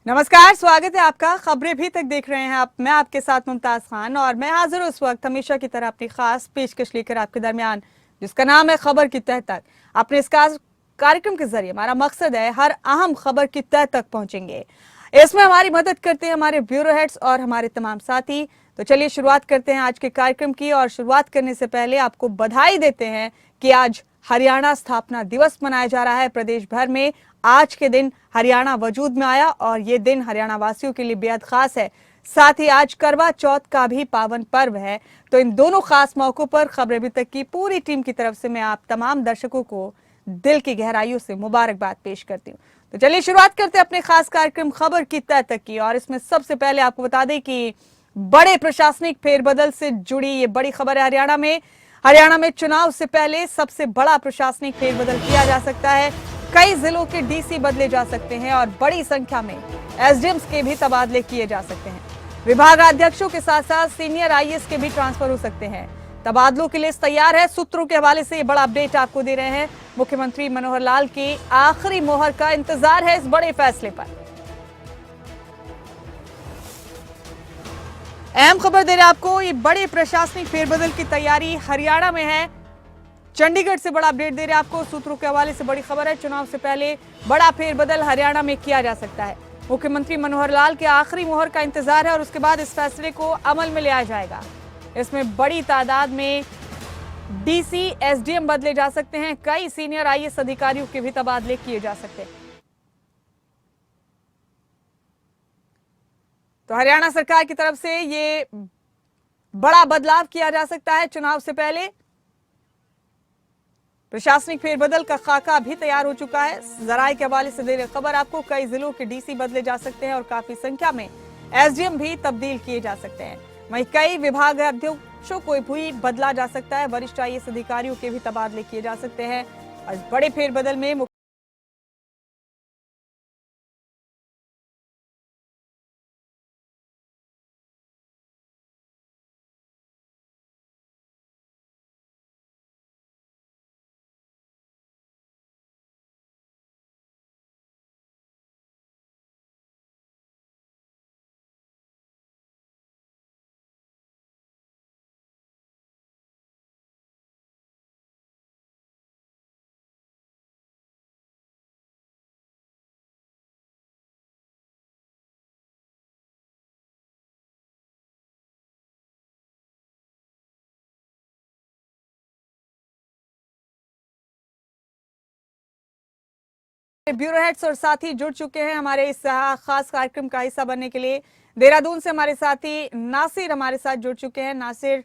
नमस्कार, स्वागत है आपका। खबरें भी तक देख रहे हैं आप। मैं आपके साथ मुमताज खान और मैं हाजिर हूं उस वक्त हमेशा की तरह अपनी खास पेशकश लेकर आपके दरमियान, जिसका नाम है खबर की तह तक। अपने इस कार्यक्रम के जरिए हमारा मकसद है हर अहम खबर की तह तक पहुंचेंगे। इसमें हमारी मदद करते हैं हमारे ब्यूरो हेड्स और हमारे तमाम साथी। तो चलिए शुरुआत करते हैं आज के कार्यक्रम की। और शुरुआत करने से पहले आपको बधाई देते हैं कि आज हरियाणा स्थापना दिवस मनाया जा रहा है प्रदेश भर में। आज के दिन हरियाणा वजूद में आया और ये दिन हरियाणा वासियों के लिए बेहद खास है। साथ ही आज करवा चौथ का भी पावन पर्व है। तो इन दोनों खास मौकों पर खबरें अभी तक की पूरी टीम की तरफ से मैं आप तमाम दर्शकों को दिल की गहराइयों से मुबारकबाद पेश करती हूँ। तो चलिए शुरुआत करते हैं अपने खास कार्यक्रम खबर की तह तक की। और इसमें सबसे पहले आपको बता दें कि बड़े प्रशासनिक फेरबदल से जुड़ी ये बड़ी खबर है। हरियाणा में चुनाव से पहले सबसे बड़ा प्रशासनिक फेरबदल किया जा सकता है। कई जिलों के डीसी बदले जा सकते हैं और बड़ी संख्या में एसडीएम्स के भी तबादले किए जा सकते हैं। विभागाध्यक्षों के साथ साथ सीनियर आईएएस के भी ट्रांसफर हो सकते हैं। तबादलों की लिस्ट तैयार है। सूत्रों के हवाले से ये बड़ा अपडेट आपको दे रहे हैं। मुख्यमंत्री मनोहर लाल की आखिरी मोहर का इंतजार है इस बड़े फैसले पर। अहम खबर दे रहे हैं आपको, ये बड़े प्रशासनिक फेरबदल की तैयारी हरियाणा में है। चंडीगढ़ से बड़ा अपडेट दे रहे हैं आपको। सूत्रों के हवाले से बड़ी खबर है, चुनाव से पहले बड़ा फेरबदल हरियाणा में किया जा सकता है। मुख्यमंत्री मनोहर लाल के आखिरी मोहर का इंतजार है और उसके बाद इस फैसले को अमल में लिया जाएगा। इसमें बड़ी तादाद में डीसी एसडीएम बदले जा सकते हैं। कई सीनियर आईएएस अधिकारियों के भी तबादले किए जा सकते हैं। तो हरियाणा सरकार की तरफ से ये बड़ा बदलाव किया जा सकता है। चुनाव से पहले प्रशासनिक फेरबदल का खाका भी तैयार हो चुका है। जराये के हवाले से दे रहे खबर आपको, कई जिलों के डीसी बदले जा सकते हैं और काफी संख्या में एसडीएम भी तब्दील किए जा सकते हैं। वहीं कई विभागाध्यक्षों को भी बदला जा सकता है। वरिष्ठ आईएएस अधिकारियों के भी तबादले किए जा सकते हैं। और बड़े फेरबदल में ब्यूरो हेड्स और साथी जुड़ चुके हैं हमारे इस खास कार्यक्रम का हिस्सा बनने के लिए। देहरादून से हमारे साथी नासिर हमारे साथ जुड़ चुके हैं। नासिर,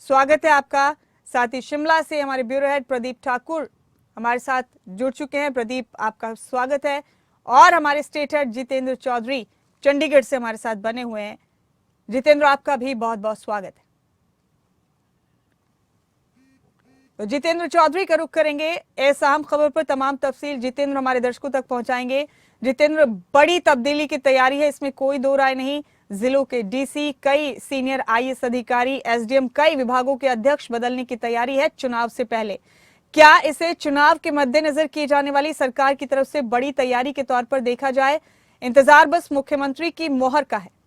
स्वागत है आपका। साथ ही शिमला से हमारे ब्यूरो हेड प्रदीप ठाकुर हमारे साथ जुड़ चुके हैं। प्रदीप, आपका स्वागत है। और हमारे स्टेट हेड जितेंद्र चौधरी चंडीगढ़ से हमारे साथ बने हुए हैं। जितेंद्र, आपका भी बहुत बहुत स्वागत है। तो जितेंद्र चौधरी का रुख करेंगे। इस अहम खबर पर तमाम तफसील जितेंद्र हमारे दर्शकों तक पहुंचाएंगे। जितेंद्र, बड़ी तब्दीली की तैयारी है, इसमें कोई दो राय नहीं। जिलों के डीसी, कई सीनियर आईएएस अधिकारी, एसडीएम, कई विभागों के अध्यक्ष बदलने की तैयारी है चुनाव से पहले। क्या इसे चुनाव के मद्देनजर की जाने वाली सरकार की तरफ से बड़ी तैयारी के तौर पर देखा जाए? इंतजार बस मुख्यमंत्री की मोहर का है।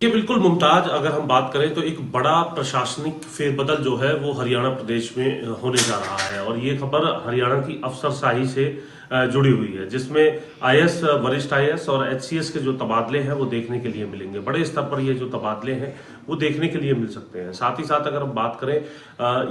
ये बिल्कुल मुमताज, अगर हम बात करें तो एक बड़ा प्रशासनिक फेरबदल जो है वो हरियाणा प्रदेश में होने जा रहा है। और ये खबर हरियाणा की अफसरशाही से जुड़ी हुई है, जिसमें आईएएस, वरिष्ठ आईएएस और एचसीएस के जो तबादले हैं वो देखने के लिए मिलेंगे। बड़े स्तर पर ये जो तबादले हैं वो देखने के लिए मिल सकते हैं। साथ ही साथ अगर हम बात करें,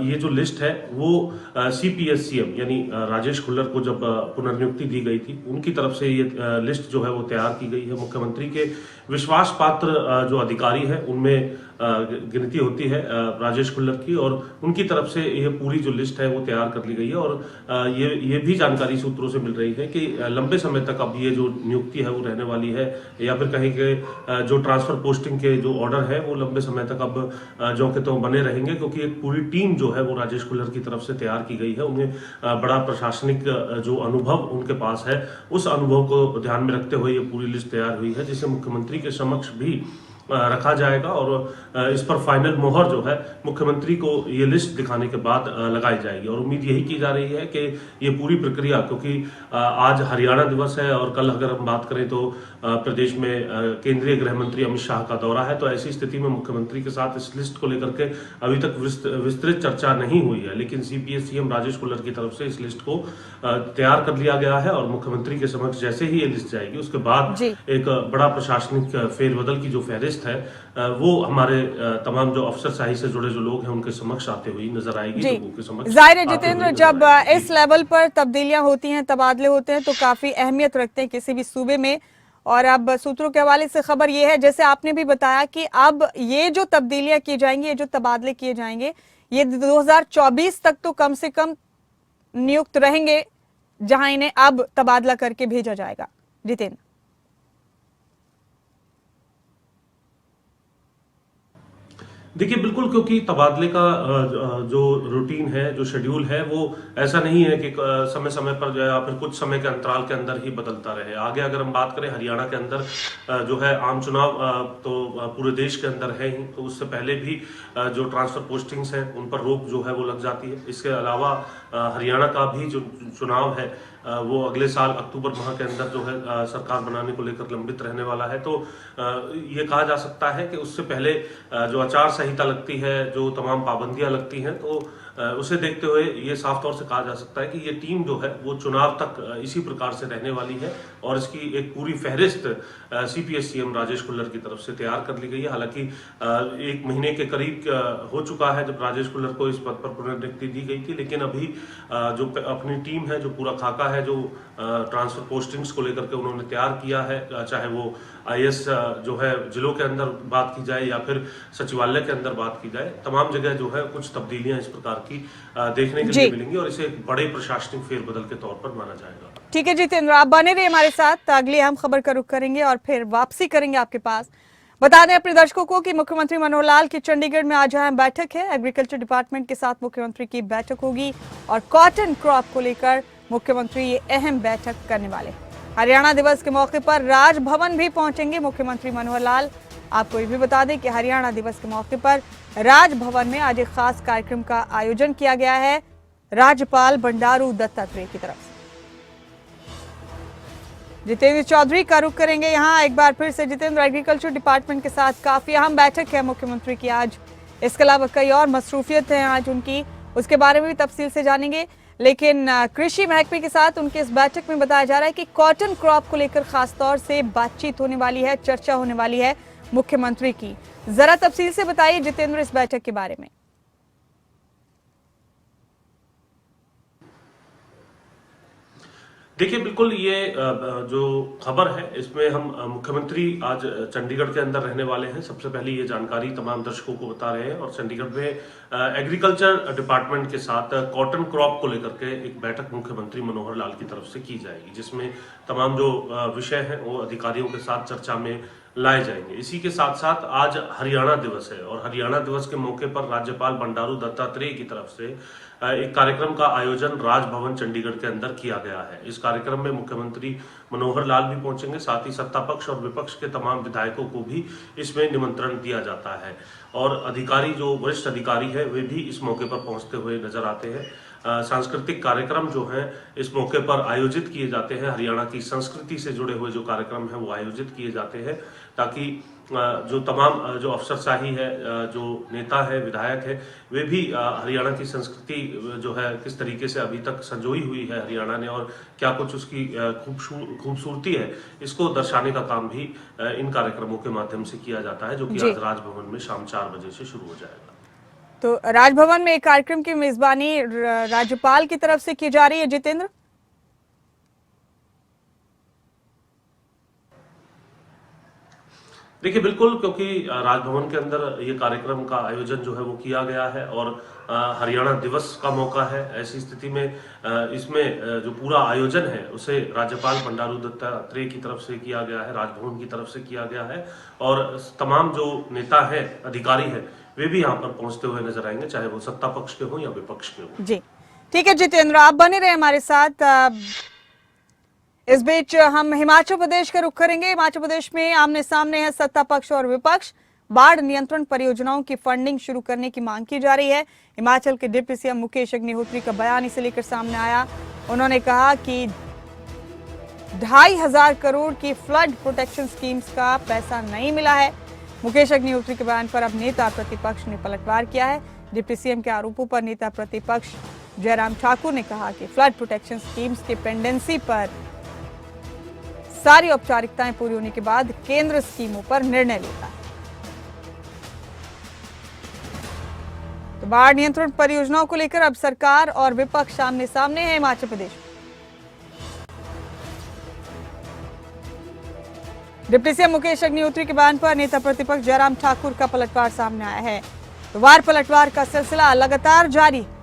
ये जो लिस्ट है वो सीपीएस-सीएम यानी राजेश खुल्लर को जब पुनर्नियुक्ति दी गई थी, उनकी तरफ से ये लिस्ट जो है वो तैयार की गई है। मुख्यमंत्री के विश्वास पात्र जो अधिकारी है उनमें गिनती होती है राजेश खुल्लर की, और उनकी तरफ से ये पूरी जो लिस्ट है वो तैयार कर ली गई है। और ये भी जानकारी सूत्रों से मिल रही है कि लंबे समय तक अब ये जो नियुक्ति है वो रहने वाली है, या फिर कहीं के जो ट्रांसफर पोस्टिंग के जो ऑर्डर है वो लंबे समय तक अब जो के तो बने रहेंगे, क्योंकि एक पूरी टीम जो है वो राजेश खुल्लर की तरफ से तैयार की गई है। उन्हें बड़ा प्रशासनिक जो अनुभव उनके पास है, उस अनुभव को ध्यान में रखते हुए ये पूरी लिस्ट तैयार हुई है, जिसे मुख्यमंत्री के समक्ष भी रखा जाएगा और इस पर फाइनल मोहर जो है मुख्यमंत्री को ये लिस्ट दिखाने के बाद लगाई जाएगी। और उम्मीद यही की जा रही है कि ये पूरी प्रक्रिया, क्योंकि आज हरियाणा दिवस है और कल अगर हम बात करें तो प्रदेश में केंद्रीय गृह मंत्री अमित शाह का दौरा है, तो ऐसी स्थिति में मुख्यमंत्री के साथ इस लिस्ट को लेकर के अभी तक विस्तृत चर्चा नहीं हुई है। लेकिन सीपीएस सीएम राजेश कुल्लर की तरफ से इस लिस्ट को तैयार कर लिया गया है और मुख्यमंत्री के समक्ष जैसे ही ये लिस्ट जाएगी उसके बाद एक बड़ा प्रशासनिक फेरबदल की जो फहरिस्त है वो हमारे तमाम जो अफसरशाही से जुड़े जो लोग हैं उनके समक्ष आते हुए नजर आएगी, लोगों के समक्ष। जाहिर है जितेंद्र, जब इस लेवल पर तब्दीलियां होती हैं, तबादले होते हैं, तो काफी अहमियत रखते हैं किसी भी सूबे में। और अब सूत्रों के हवाले से खबर ये है, जैसे आपने भी बताया, कि अब ये जो तब्दीलियां की जाएंगी, ये जो तबादले किए जाएंगे, ये 2024 तक तो कम से कम नियुक्त रहेंगे, जहां इन्हें अब तबादला करके भेजा जाएगा। जितेंद्र, देखिए बिल्कुल, क्योंकि तबादले का जो रूटीन है, जो शेड्यूल है, वो ऐसा नहीं है कि समय समय पर जो है या फिर कुछ समय के अंतराल के अंदर ही बदलता रहे। आगे अगर हम बात करें हरियाणा के अंदर जो है आम चुनाव तो पूरे देश के अंदर है ही, तो उससे पहले भी जो ट्रांसफर पोस्टिंग्स हैं उन पर रोक जो है वो लग जाती है। इसके अलावा हरियाणा का भी जो चुनाव है वो अगले साल अक्टूबर माह के अंदर जो है सरकार बनाने को लेकर लंबित रहने वाला है। तो ये कहा जा सकता है कि उससे पहले जो आचार संहिता लगती है, जो तमाम पाबंदियां लगती हैं, तो उसे देखते हुए ये साफ तौर से कहा जा सकता है कि ये टीम जो है वो चुनाव तक इसी प्रकार से रहने वाली है और इसकी एक पूरी फहरिस्त सीपीएस सीएम राजेश कुल्लर की तरफ से तैयार कर ली गई है। हालांकि 1 महीने के करीब हो चुका है जब राजेश कुल्लर को इस पद पर पुनर्नियुक्ति दी गई थी, लेकिन अभी जो अपनी टीम है, जो पूरा खाका है, जो ट्रांसफर पोस्टिंग्स को लेकर के उन्होंने तैयार किया है, चाहे वो आईएएस जो है जिलों के अंदर बात की जाए या फिर सचिवालय के अंदर बात की जाए, तमाम जगह जो है कुछ तब्दीलियां इस प्रकार की देखने के लिए मिलेंगी और इसे एक बड़े प्रशासनिक फेरबदल के तौर पर माना जाएगा। ठीक है जितेंद्र, आप बने रहिए हमारे साथ, अगली अहम खबर का रुख करेंगे और फिर वापसी करेंगे आपके पास। बता दें अपने दर्शकों को कि मुख्यमंत्री मनोहर लाल की चंडीगढ़ में आज अहम बैठक है। एग्रीकल्चर डिपार्टमेंट के साथ मुख्यमंत्री की बैठक होगी और कॉटन क्रॉप को लेकर मुख्यमंत्री ये अहम बैठक करने वाले हैं। हरियाणा दिवस के मौके पर राजभवन भी पहुंचेंगे मुख्यमंत्री मनोहर लाल। आपको ये भी बता दें कि हरियाणा दिवस के मौके पर राजभवन में आज एक खास कार्यक्रम का आयोजन किया गया है राज्यपाल बंडारू दत्तात्रेय की तरफ से। जितेंद्र चौधरी का रुख करेंगे यहाँ एक बार फिर से। जितेंद्र, एग्रीकल्चर डिपार्टमेंट के साथ काफी अहम बैठक है मुख्यमंत्री की आज, इसके अलावा कई और मसरूफियत हैं आज उनकी, उसके बारे में भी तफसील से जानेंगे। लेकिन कृषि महकमे के साथ उनके इस बैठक में बताया जा रहा है कि कॉटन क्रॉप को लेकर खास तौर से बातचीत होने वाली है, चर्चा होने वाली है मुख्यमंत्री की। जरा तफसील से बताइए जितेंद्र इस बैठक के बारे में। देखिए बिल्कुल, ये जो खबर है इसमें हम मुख्यमंत्री आज चंडीगढ़ के अंदर रहने वाले हैं। सबसे पहले ये जानकारी तमाम दर्शकों को बता रहे हैं और चंडीगढ़ में एग्रीकल्चर डिपार्टमेंट के साथ कॉटन क्रॉप को लेकर के एक बैठक मुख्यमंत्री मनोहर लाल की तरफ से की जाएगी, जिसमें तमाम जो विषय हैं वो अधिकारियों के साथ चर्चा में लाए जाएंगे। इसी के साथ साथ आज हरियाणा दिवस है और हरियाणा दिवस के मौके पर राज्यपाल बंडारू दत्तात्रेय की तरफ से एक कार्यक्रम का आयोजन राजभवन चंडीगढ़ के अंदर किया गया है। इस कार्यक्रम में मुख्यमंत्री मनोहर लाल भी पहुंचेंगे, साथ ही सत्ता पक्ष और विपक्ष के तमाम विधायकों को भी इसमें निमंत्रण दिया जाता है और अधिकारी, जो वरिष्ठ अधिकारी है, वे भी इस मौके पर पहुंचते हुए नजर आते हैं। सांस्कृतिक कार्यक्रम जो हैं इस मौके पर आयोजित किए जाते हैं, हरियाणा की संस्कृति से जुड़े हुए जो कार्यक्रम हैं वो आयोजित किए जाते हैं, ताकि जो तमाम जो अफसरशाही है, जो नेता है, विधायक है, वे भी हरियाणा की संस्कृति जो है किस तरीके से अभी तक संजोई हुई है हरियाणा ने और क्या कुछ उसकी खूबसूरती है, इसको दर्शाने का काम भी इन कार्यक्रमों के माध्यम से किया जाता है, जो कि आज राजभवन में शाम 4 बजे से शुरू हो जाएगा। तो राजभवन में एक कार्यक्रम की मेजबानी राज्यपाल की तरफ से की जा रही है जितेंद्र। देखिए बिल्कुल, क्योंकि राजभवन के अंदर ये कार्यक्रम का आयोजन जो है वो किया गया है और हरियाणा दिवस का मौका है। ऐसी स्थिति में इसमें जो पूरा आयोजन है उसे राज्यपाल बंडारू दत्तात्रेय की तरफ से किया गया है, राजभवन की तरफ से किया गया है और तमाम जो नेता है, अधिकारी है, वे भी यहाँ पर पहुंचते हुए नजर आएंगे, चाहे वो सत्ता पक्ष के हो या विपक्ष के हो। जी ठीक है जितेंद्र, आप बने रहे हमारे साथ। इस बीच हम हिमाचल प्रदेश का रुख करेंगे। हिमाचल प्रदेश में आमने सामने है सत्ता पक्ष और विपक्ष। बाढ़ नियंत्रण परियोजनाओं की फंडिंग शुरू करने की मांग की जा रही है। हिमाचल के डिप्टी सीएम मुकेश अग्निहोत्री का बयान इसे लेकर सामने आया। उन्होंने कहा कि 2,500 करोड़ की फ्लड प्रोटेक्शन स्कीम्स का पैसा नहीं मिला है। मुकेश अग्निहोत्री के बयान पर अब नेता प्रतिपक्ष ने पलटवार किया है। डिप्टी सीएम के आरोपों पर नेता प्रतिपक्ष जयराम ठाकुर ने कहा कि फ्लड प्रोटेक्शन स्कीम्स के पेंडेंसी पर सारी औपचारिकताएं पूरी होने के बाद केंद्र स्कीमों पर निर्णय लेता है। तो बाढ़ नियंत्रण परियोजनाओं को लेकर अब सरकार और विपक्ष आमने सामने है हिमाचल प्रदेश में। डिप्टी सीएम मुकेश अग्निहोत्री के बयान पर नेता प्रतिपक्ष जयराम ठाकुर का पलटवार सामने आया है। तो वार पलटवार का सिलसिला लगातार जारी है।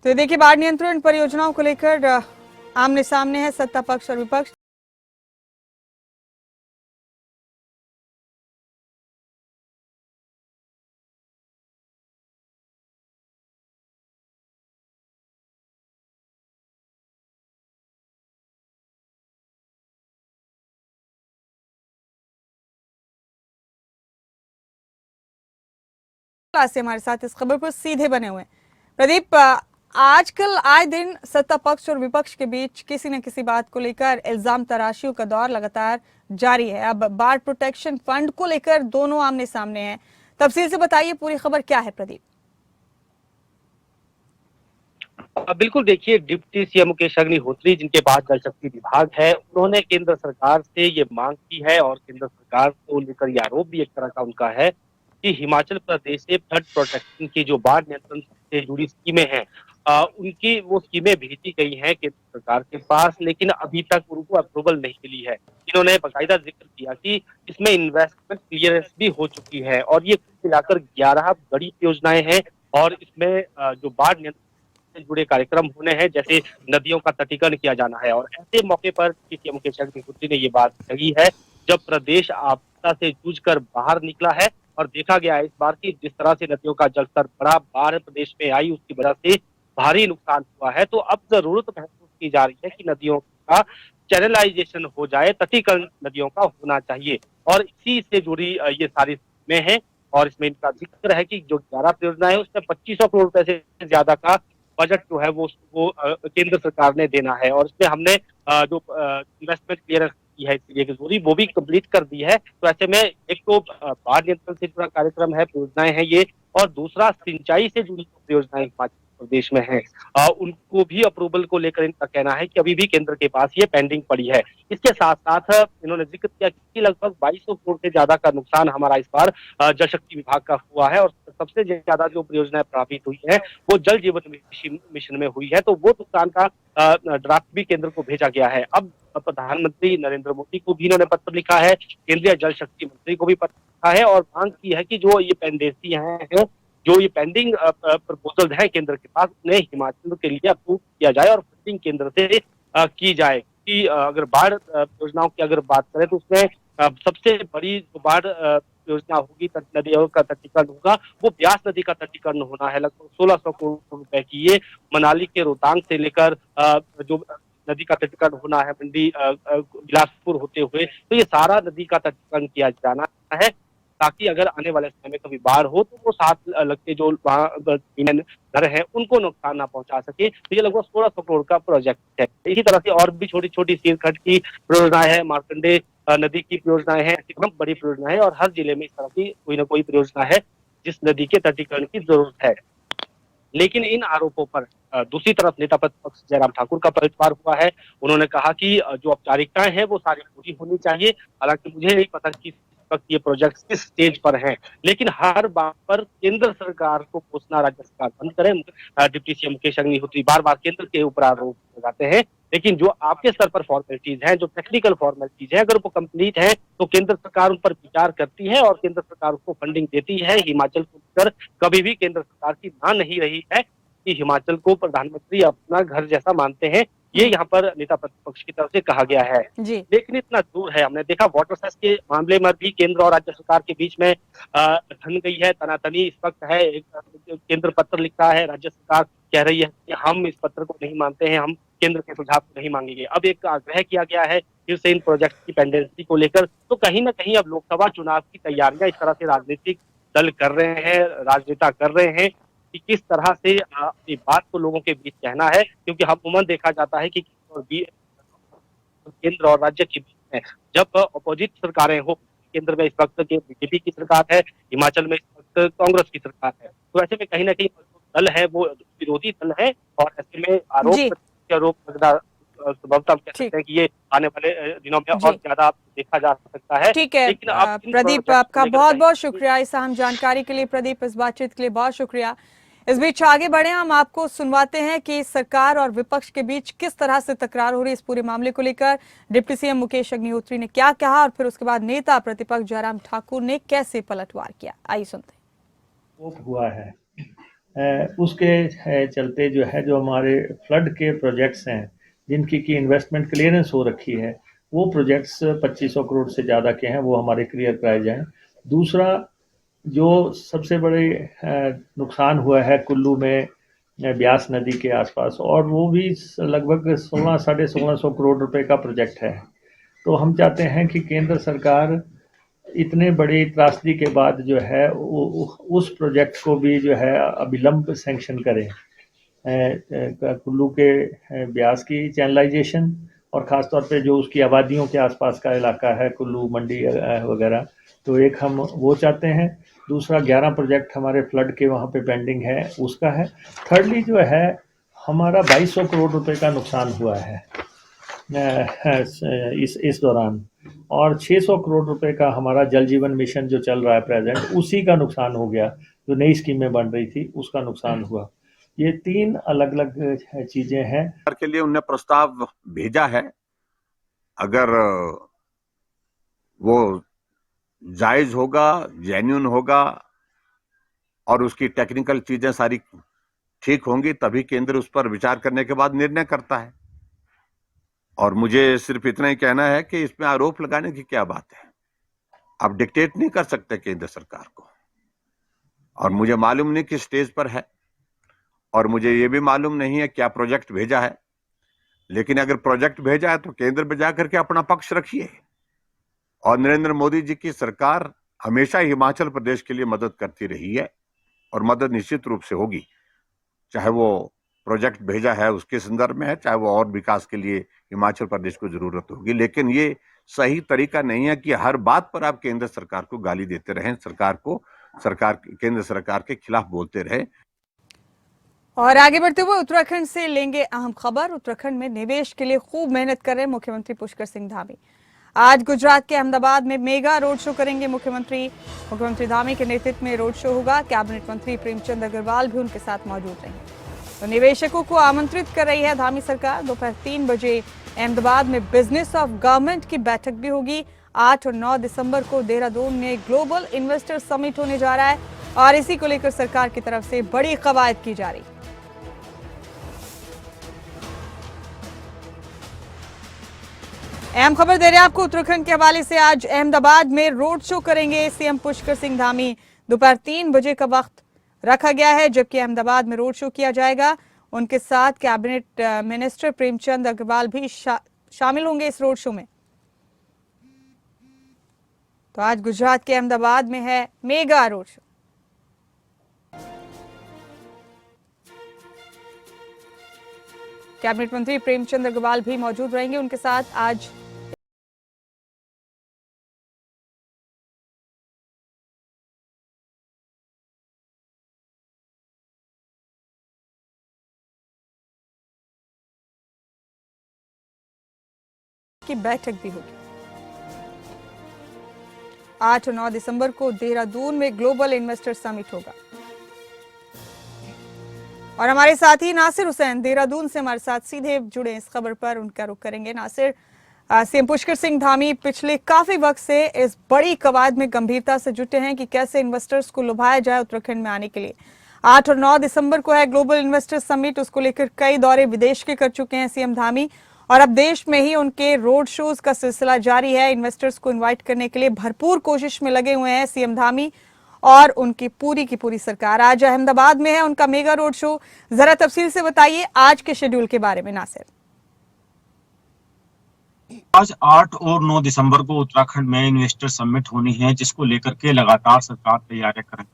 तो देखिए, बाढ़ नियंत्रण परियोजनाओं को लेकर आमने सामने है सत्ता पक्ष और विपक्ष। से हमारे साथ इस खबर पर सीधे बने हुए हैं प्रदीप। आजकल आए दिन सत्ता पक्ष और विपक्ष के बीच किसी न किसी बात को लेकर इल्जाम तराशियों का दौर लगातार जारी है। अब बाढ़ प्रोटेक्शन फंड को लेकर दोनों आमने सामने हैं। तफसील से बताइए, पूरी खबर क्या है प्रदीप? बिल्कुल, देखिए, डिप्टी सीएम मुकेश अग्निहोत्री, जिनके पास जल शक्ति विभाग है, उन्होंने केंद्र सरकार से ये मांग की है और केंद्र सरकार को लेकर ये आरोप भी एक तरह का उनका है कि हिमाचल प्रदेश से फ्लड प्रोटेक्शन की जो बाढ़ नियंत्रण से जुड़ी स्कीमें हैं, उनकी वो स्कीमें भेजी गई हैं केंद्र सरकार के पास, लेकिन अभी तक उनको अप्रूवल नहीं मिली है। इन्होंने बाकायदा जिक्र किया कि इसमें इन्वेस्टमेंट क्लियरेंस भी हो चुकी है और ये कुल मिलाकर 11 बड़ी योजनाएं हैं और इसमें जो बाढ़ नियंत्रण से जुड़े कार्यक्रम होने हैं, जैसे नदियों का तटीकरण किया जाना है। और ऐसे मौके पर सीएम मुकेश अग्निहोत्री ने ये बात कही है जब प्रदेश आपदा से जूझकर बाहर निकला है और देखा गया है इस बार की जिस तरह से नदियों का जलस्तर बढ़ा, बाढ़ प्रदेश में आई, उसकी वजह से भारी नुकसान हुआ है। तो अब जरूरत महसूस की जा रही है कि नदियों का चैनलाइजेशन हो जाए, तटीकरण नदियों का होना चाहिए और इसी से जुड़ी ये सारी स्कीमें हैं। और इसमें इनका जिक्र है कि जो 11 परियोजना है उसमें 2500 करोड़ रुपए से ज्यादा का बजट जो है वो केंद्र सरकार ने देना है और इसमें हमने जो इन्वेस्टमेंट क्लियरेंस की है इसके लिए जरूरी वो भी कंप्लीट कर दी है। तो ऐसे में एक तो बाढ़ नियंत्रण से जुड़ा कार्यक्रम है, परियोजनाएं हैं ये, और दूसरा सिंचाई से जुड़ी परियोजनाएं हिमाचल प्रदेश में है, उनको भी अप्रूवल को लेकर इनका कहना है कि अभी भी केंद्र के पास ये पेंडिंग पड़ी है। इसके साथ साथ इन्होंने जिक्र किया कि लगभग 2200 करोड़ से ज्यादा का नुकसान हमारा इस बार जल शक्ति विभाग का हुआ है और सबसे ज्यादा जो परियोजनाएं प्रभावित हुई है वो जल जीवन मिशन में हुई है। तो वो नुकसान का ड्राफ्ट भी केंद्र को भेजा गया है। अब प्रधानमंत्री नरेंद्र मोदी को भी इन्होंने पत्र लिखा है, केंद्रीय जल शक्ति मंत्री को भी पत्र लिखा है और मांग की है कि जो ये पेंडेंसी है, जो ये पेंडिंग प्रपोजल है केंद्र के पास, उन्हें हिमाचल के लिए अप्रूव किया जाए और फंडिंग केंद्र से की जाए। कि अगर बाढ़ योजनाओं की अगर बात करें तो उसमें सबसे बड़ी जो बाढ़ योजना होगी, नदियों का तटीकरण होगा, वो ब्यास नदी का तटीकरण होना है। लगभग 1600 करोड़ रुपए की ये मनाली के रोहतांग से लेकर जो नदी का तटीकरण होना है मंडी बिलासपुर होते हुए, तो ये सारा नदी का तटीकरण किया जाना है ताकि अगर आने वाले समय में कभी बाढ़ हो तो वो साथ लगते जो घर हैं उनको नुकसान ना पहुंचा सके। तो ये लगभग 1600 करोड़ का प्रोजेक्ट है। इसी तरह से और भी छोटी छोटी सीरखट की परियोजनाएं हैं, मार्कंडे नदी की परियोजनाएं हैं, ऐसी बड़ी परियोजना है और हर जिले में इस तरह की कोई ना कोई परियोजना है जिस नदी के तटीकरण की जरूरत है। लेकिन इन आरोपों पर दूसरी तरफ नेता प्रतिपक्ष जयराम ठाकुर का पलटवार हुआ है। उन्होंने कहा कि जो औपचारिकताएं हैं वो सारी पूरी होनी चाहिए। हालांकि मुझे नहीं पता कि वक्त ये प्रोजेक्ट किस स्टेज पर हैं, लेकिन हर बात पर केंद्र सरकार को कोसना राज्य सरकार बंद करें। डिप्टी सीएम मुकेश अग्निहोत्री बार बार केंद्र के ऊपर आरोप लगाते हैं, लेकिन जो आपके स्तर पर फॉर्मेलिटीज हैं, जो टेक्निकल फॉर्मेलिटीज है, अगर वो कंप्लीट है तो केंद्र सरकार उन पर विचार करती है और केंद्र सरकार उसको फंडिंग देती है। हिमाचल को लेकर कभी भी केंद्र सरकार की ना नहीं रही है कि हिमाचल को प्रधानमंत्री अपना घर जैसा मानते हैं। ये यहाँ पर नेता प्रतिपक्ष की तरफ से कहा गया है। जी। लेकिन इतना दूर है, हमने देखा वाटर सेस के मामले में भी केंद्र और राज्य सरकार के बीच में ठन गई है, तनातनी इस वक्त है। केंद्र पत्र लिख रहा है, राज्य सरकार कह रही है कि हम इस पत्र को नहीं मानते हैं, हम केंद्र के सुझाव को नहीं मांगेंगे। अब एक आग्रह किया गया है फिर से इन प्रोजेक्ट की पेंडेंसी को लेकर। तो कहीं ना कहीं अब लोकसभा चुनाव की तैयारियां इस तरह से राजनीतिक दल कर रहे हैं, राजनेता कर रहे हैं कि किस तरह से अपनी बात को लोगों के बीच कहना है, क्योंकि अमूमन देखा जाता है कि केंद्र और राज्य के बीच में जब अपोजिट सरकारें हो, केंद्र में इस वक्त के बीजेपी की सरकार है, हिमाचल में इस वक्त कांग्रेस की सरकार है, तो ऐसे में कहीं ना कहीं दल है वो विरोधी दल है और ऐसे में आरोप लगना संभवतः कह सकते हैं कि ये आने वाले दिनों में और ज्यादा देखा जा सकता है। ठीक है प्रदीप, आपका बहुत बहुत शुक्रिया इस अहम जानकारी के लिए। प्रदीप, इस बातचीत के लिए बहुत शुक्रिया। इस बीच आगे बढ़े, हम आपको सुनवाते हैं कि सरकार और विपक्ष के बीच किस तरह से तकरार हो रही है इस पूरे मामले को लेकर। डिप्टी सीएम मुकेश अग्निहोत्री ने क्या कहा और फिर उसके बाद नेता प्रतिपक्ष जयराम ठाकुर ने कैसे पलटवार किया, आइए सुनते हैं। हुआ है उसके चलते जो है, जो हमारे फ्लड के प्रोजेक्ट्स हैं जिनकी की इन्वेस्टमेंट क्लियरेंस हो रखी है, वो प्रोजेक्ट्स 2500 करोड़ से ज़्यादा के हैं, वो हमारे क्लियर कराए जाएं। दूसरा, जो सबसे बड़े नुकसान हुआ है कुल्लू में ब्यास नदी के आसपास, और वो भी लगभग 1600-1650 करोड़ रुपए का प्रोजेक्ट है। तो हम चाहते हैं कि केंद्र सरकार इतने बड़ी त्रासदी के बाद जो है उस प्रोजेक्ट को भी जो है अविलंब सैंक्शन करे। कुल्लू के ब्यास की चैनलाइजेशन और ख़ास तौर पे जो उसकी आबादियों के आसपास का इलाका है, कुल्लू मंडी वगैरह, तो एक हम वो चाहते हैं। दूसरा, 11 प्रोजेक्ट हमारे फ्लड के वहाँ पे पेंडिंग है, उसका है। थर्डली जो है, हमारा 2200 करोड़ रुपए का नुकसान हुआ है इस दौरान, और 600 करोड़ रुपए का हमारा जल जीवन मिशन जो चल रहा है प्रेजेंट, उसी का नुकसान हो गया। जो नई स्कीमें बन रही थी उसका नुकसान हुआ। ये 3 अलग अलग चीजें हैं। के लिए उन्हें प्रस्ताव भेजा है, अगर वो जायज होगा, जेन्युइन होगा और उसकी टेक्निकल चीजें सारी ठीक होंगी, तभी केंद्र उस पर विचार करने के बाद निर्णय करता है। और मुझे सिर्फ इतना ही कहना है कि इसमें आरोप लगाने की क्या बात है। आप डिक्टेट नहीं कर सकते केंद्र सरकार को, और मुझे मालूम नहीं किस स्टेज पर है, और मुझे ये भी मालूम नहीं है क्या प्रोजेक्ट भेजा है। लेकिन अगर प्रोजेक्ट भेजा है तो केंद्र में जाकर के अपना पक्ष रखिए। और नरेंद्र मोदी जी की सरकार हमेशा हिमाचल प्रदेश के लिए मदद करती रही है, और मदद निश्चित रूप से होगी, चाहे वो प्रोजेक्ट भेजा है उसके संदर्भ में है, चाहे वो और विकास के लिए हिमाचल प्रदेश को जरूरत होगी। लेकिन ये सही तरीका नहीं है कि हर बात पर आप केंद्र सरकार को गाली देते रहें, केंद्र सरकार के खिलाफ बोलते रहे। और आगे बढ़ते हुए उत्तराखंड से लेंगे अहम खबर। उत्तराखंड में निवेश के लिए खूब मेहनत कर रहे मुख्यमंत्री पुष्कर सिंह धामी। आज गुजरात के अहमदाबाद में मेगा रोड शो करेंगे मुख्यमंत्री धामी के नेतृत्व में रोड शो होगा। कैबिनेट मंत्री प्रेमचंद अग्रवाल भी उनके साथ मौजूद रहेंगे। तो निवेशकों को आमंत्रित कर रही है धामी सरकार। दोपहर 3 बजे अहमदाबाद में बिजनेस ऑफ गवर्नमेंट की बैठक भी होगी। 8 और 9 दिसंबर को देहरादून में ग्लोबल इन्वेस्टर समिट होने जा रहा है, और इसी को लेकर सरकार की तरफ से बड़ी कवायद की जा रही है। अहम खबर दे रहे हैं आपको उत्तराखंड के हवाले से। आज अहमदाबाद में रोड शो करेंगे सीएम पुष्कर सिंह धामी। दोपहर 3 बजे का वक्त रखा गया है, जबकि अहमदाबाद में रोड शो किया जाएगा। उनके साथ कैबिनेट मिनिस्टर प्रेमचंद अग्रवाल भी शामिल होंगे इस रोड शो में। तो आज गुजरात के अहमदाबाद में है मेगा रोड शो। कैबिनेट मंत्री प्रेमचंद अग्रवाल भी मौजूद रहेंगे उनके साथ। आज की बैठक भी होगी। 8 और 9 दिसंबर को देहरादून में ग्लोबल इन्वेस्टर समिट होगा। और हमारे साथी नासिर हुसैन देहरादून से हमारे साथ सीधे जुड़े इस खबर पर, उनका रुख करेंगे। नासिर, सीएम पुष्कर सिंह धामी पिछले काफी वक्त से इस बड़ी कवायद में गंभीरता से जुटे हैं कि कैसे इन्वेस्टर्स को लुभाया जाए उत्तराखंड में आने के लिए। 8 और 9 दिसंबर को है ग्लोबल इन्वेस्टर समिट। उसको लेकर कई दौरे विदेश के कर चुके हैं सीएम धामी और अब देश में ही उनके रोड शोज का सिलसिला जारी है। इन्वेस्टर्स को इनवाइट करने के लिए भरपूर कोशिश में लगे हुए हैं सीएम धामी और उनकी पूरी की पूरी सरकार। आज अहमदाबाद में है उनका मेगा रोड शो। जरा तफसील से बताइए आज के शेड्यूल के बारे में नासिर। आज 8 और 9 दिसंबर को उत्तराखंड में इन्वेस्टर समिट होनी है, जिसको लेकर के लगातार सरकार तैयारियां कर रही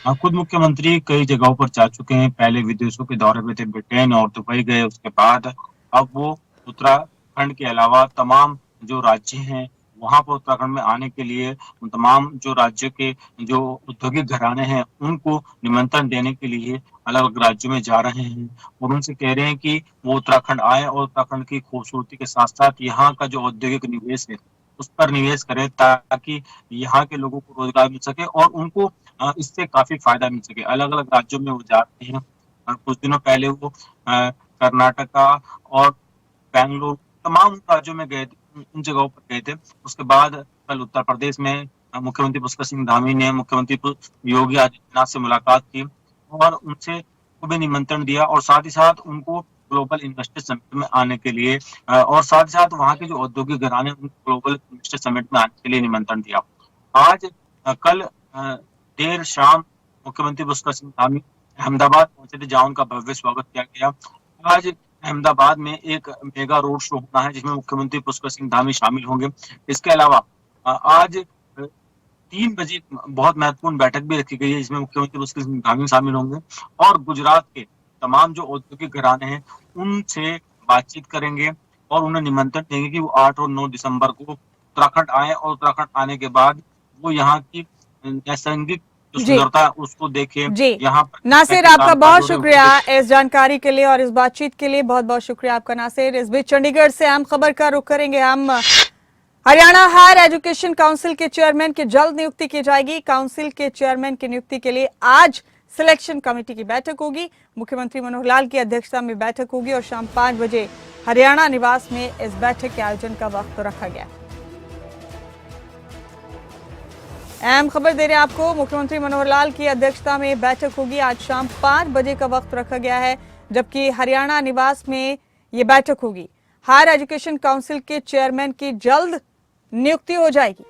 है। खुद मुख्यमंत्री कई जगहों पर जा चुके हैं। पहले विदेशों के दौरे पे थे, ब्रिटेन और दुबई गए। उसके बाद अब वो उत्तराखंड के अलावा तमाम जो राज्य हैं वहां पर उत्तराखंड में आने के लिए तमाम जो राज्य के जो औद्योगिक घराने हैं उनको निमंत्रण देने के लिए अलग अलग राज्यों में जा रहे हैं और उनसे कह रहे हैं कि वो उत्तराखंड आए और उत्तराखंड की खूबसूरती के साथ साथ यहाँ का जो औद्योगिक निवेश है उस पर निवेश करें, ताकि यहाँ के लोगों को रोजगार मिल सके और उनको इससे काफी फायदा मिल सके। अलग अलग राज्यों में वो जा रहे हैं। कुछ दिनों पहले वो कर्नाटका और बेंगलुरु तमाम राज्यों में गए थे, उन जगहों पर गए थे। उसके बाद कल उत्तर प्रदेश में मुख्यमंत्री पुष्कर सिंह धामी ने मुख्यमंत्री योगी आदित्यनाथ से मुलाकात की और उनसे को भी निमंत्रण दिया और साथ ही साथ उनको ग्लोबल इन्वेस्टर समिट में आने के लिए और साथ ही साथ वहाँ के जो औद्योगिक घराने उनको ग्लोबल इन्वेस्टर समिट में आने के लिए निमंत्रण दिया। आज कल देर शाम मुख्यमंत्री पुष्कर सिंह धामी अहमदाबाद पहुंचे थे, जहाँ उनका भव्य स्वागत किया गया। आज अहमदाबाद में एक मेगा रोड शो होना है जिसमें मुख्यमंत्री पुष्कर सिंह धामी शामिल होंगे। इसके अलावा आज 3 बजे बहुत महत्वपूर्ण बैठक भी रखी गई है जिसमें मुख्यमंत्री पुष्कर सिंह धामी शामिल होंगे और गुजरात के तमाम जो औद्योगिक घराने हैं उनसे बातचीत करेंगे और उन्हें निमंत्रण देंगे कि वो 8 और 9 दिसंबर को उत्तराखंड आए और उत्तराखंड आने के बाद वो यहाँ की नैसर्गिक सुंदरता उसको देखे। यहाँ पर नासिर आपका बहुत शुक्रिया इस जानकारी के लिए और इस बातचीत के लिए। बहुत बहुत शुक्रिया आपका नासिर। इस बीच चंडीगढ़ से अहम खबर का रुख करेंगे हम। हरियाणा हायर एजुकेशन काउंसिल के चेयरमैन की जल्द नियुक्ति की जाएगी। काउंसिल के चेयरमैन की नियुक्ति के लिए आज सिलेक्शन कमेटी की बैठक होगी। मुख्यमंत्री मनोहर लाल की अध्यक्षता में बैठक होगी और शाम 5 बजे हरियाणा निवास में इस बैठक के आयोजन का वक्त रखा गया। अहम खबर दे रहे हैं आपको, मुख्यमंत्री मनोहर लाल की अध्यक्षता में बैठक होगी। आज शाम 5 बजे का वक्त रखा गया है, जबकि हरियाणा निवास में ये बैठक होगी। हायर एजुकेशन काउंसिल के चेयरमैन की जल्द नियुक्ति हो जाएगी।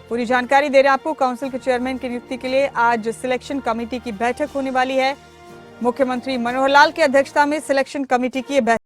पूरी जानकारी दे रहे हैं आपको। काउंसिल के चेयरमैन की नियुक्ति के लिए आज सिलेक्शन कमेटी की बैठक होने वाली है। मुख्यमंत्री मनोहर लाल की अध्यक्षता में सिलेक्शन कमेटी की बैठक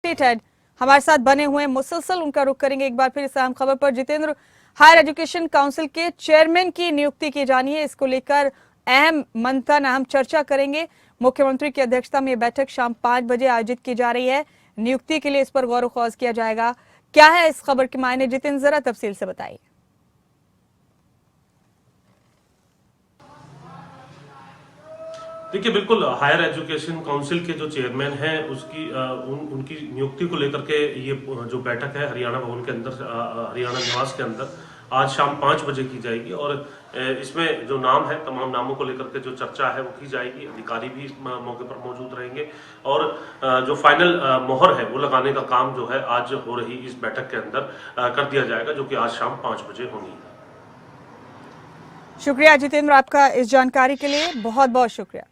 हेड हमारे साथ बने हुए हैं, मुसलसल उनका रुख करेंगे एक बार फिर इस अहम खबर पर। जितेंद्र, हायर एजुकेशन काउंसिल के चेयरमैन की नियुक्ति की जानी है, इसको लेकर अहम मंथन अहम चर्चा करेंगे। मुख्यमंत्री की अध्यक्षता में बैठक शाम 5 बजे आयोजित की जा रही है। नियुक्ति के लिए इस पर गौर ख्वास किया जाएगा। क्या है इस खबर के मायने, जितेंद्र जरा तफसील से बताइए। देखिए, बिल्कुल हायर एजुकेशन काउंसिल के जो चेयरमैन हैं उसकी उनकी नियुक्ति को लेकर के ये जो बैठक है हरियाणा भवन के अंदर, हरियाणा निवास के अंदर आज शाम 5 बजे की जाएगी और इसमें जो नाम है तमाम नामों को लेकर के जो चर्चा है वो की जाएगी। अधिकारी भी इस मौके पर मौजूद रहेंगे और जो फाइनल मोहर है वो लगाने का काम जो है आज हो रही इस बैठक के अंदर कर दिया जाएगा, जो कि आज शाम 5 बजे होनी है। शुक्रिया जितेंद्र आपका इस जानकारी के लिए, बहुत बहुत शुक्रिया।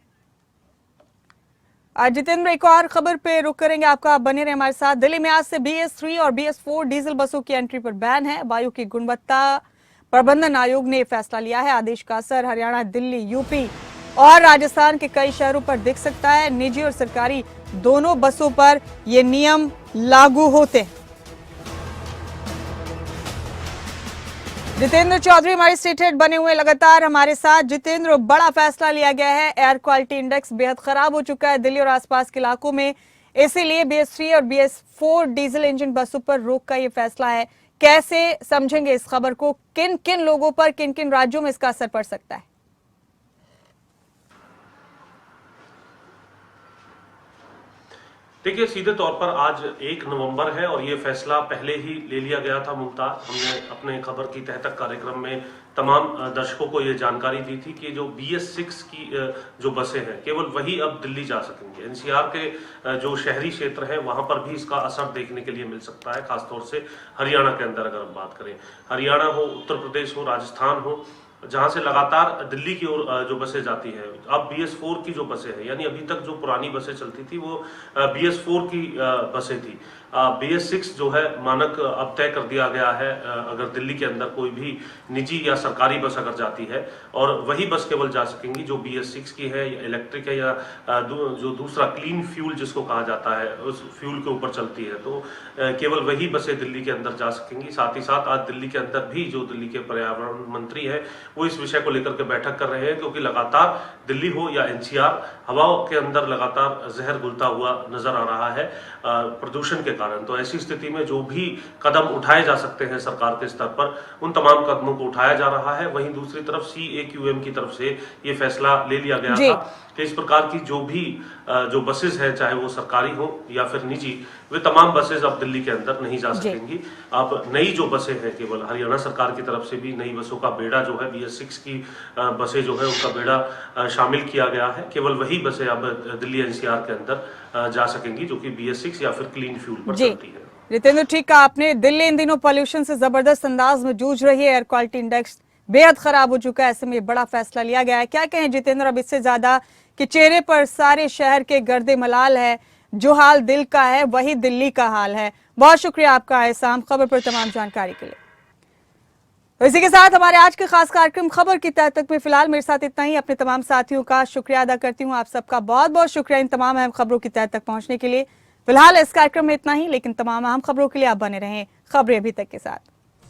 आज जितेंद्र एक और खबर पे रुक करेंगे आपका, बने रहे हमारे साथ। दिल्ली में आज से BS3 और BS4 डीजल बसों की एंट्री पर बैन है। वायु की गुणवत्ता प्रबंधन आयोग ने फैसला लिया है। आदेश का असर हरियाणा, दिल्ली, यूपी और राजस्थान के कई शहरों पर दिख सकता है। निजी और सरकारी दोनों बसों पर ये नियम लागू होते हैं। जितेंद्र चौधरी हमारे स्टेट हेड बने हुए लगातार हमारे साथ। जितेंद्र, बड़ा फैसला लिया गया है, एयर क्वालिटी इंडेक्स बेहद खराब हो चुका है दिल्ली और आसपास के इलाकों में, इसीलिए BS3 और BS4 डीजल इंजन बसों पर रोक का ये फैसला है। कैसे समझेंगे इस खबर को? किन किन लोगों पर, किन किन राज्यों में इसका असर पड़ सकता है? देखिए, सीधे तौर पर आज 1 नवंबर है और ये फैसला पहले ही ले लिया गया था मुमताज। हमने अपने खबर की तह तक कार्यक्रम में तमाम दर्शकों को ये जानकारी दी थी कि जो BS6 की जो बसें हैं केवल वही अब दिल्ली जा सकेंगी। NCR के जो शहरी क्षेत्र है वहां पर भी इसका असर देखने के लिए मिल सकता है, खासतौर से हरियाणा के अंदर अगर हम बात करें। हरियाणा हो, उत्तर प्रदेश हो, राजस्थान हो, जहां से लगातार दिल्ली की ओर जो बसें जाती हैं, अब BS4 की जो बसें हैं, यानी अभी तक जो पुरानी बसें चलती थी वो BS4 की बसें थी। BS6 जो है मानक अब तय कर दिया गया है। अगर दिल्ली के अंदर कोई भी निजी या सरकारी बस अगर जाती है और वही बस केवल जा सकेंगी जो BS6 की है, या इलेक्ट्रिक है, या जो दूसरा क्लीन फ्यूल जिसको कहा जाता है उस फ्यूल के ऊपर चलती है, तो केवल वही बसें दिल्ली के अंदर जा सकेंगी। साथ ही साथ आज दिल्ली के अंदर भी जो दिल्ली के पर्यावरण मंत्री है वो इस विषय को लेकर के बैठक कर रहे हैं, क्योंकि लगातार दिल्ली हो या NCR हवाओं के अंदर लगातार जहर घुलता हुआ नजर आ रहा है प्रदूषण के कारण। तो ऐसी स्थिति में जो भी कदम उठाए जा सकते हैं सरकार के स्तर पर, उन तमाम कदमों को उठाया जा रहा है। वहीं दूसरी तरफ CAQM की तरफ से ये फैसला ले लिया गया था कि इस प्रकार की जो भी जो बसेस है, चाहे वो सरकारी हो या फिर निजी, वे तमाम बसेस अब दिल्ली के अंदर नहीं जा सकेंगी। अब नई जो बसें हैं, केवल हरियाणा सरकार की तरफ से भी नई बसों का बेड़ा जो है, BS6 की बसें जो है उनका बेड़ा शामिल किया गया है। केवल वही बसें अब दिल्ली NCR के अंदर जा सकेंगी जो कि BS6 या फिर क्लीन फ्यूल पर चलती है। जितेंद्र, ठीक कहा आपने। दिल्ली इन दिनों पॉल्यूशन से जबरदस्त अंदाज में जूझ रही है, एयर क्वालिटी इंडेक्स बेहद खराब हो चुका है, ऐसे में बड़ा फैसला लिया गया है। क्या कहें जितेंद्र अब इससे ज्यादा कि चेहरे पर सारे शहर के गर्दे मलाल है, जो हाल दिल का है वही दिल्ली का हाल है। बहुत शुक्रिया आपका एहसान खबर पर तमाम जानकारी के लिए। तो इसी के साथ हमारे आज के खास कार्यक्रम खबर की तह तक में फिलहाल मेरे साथ इतना ही। अपने तमाम साथियों का शुक्रिया अदा करती हूँ। आप सबका बहुत बहुत शुक्रिया इन तमाम अहम खबरों की तह तक पहुंचने के लिए। फिलहाल इस कार्यक्रम में इतना ही, लेकिन तमाम अहम खबरों के लिए आप बने रहें खबरें अभी तक के साथ।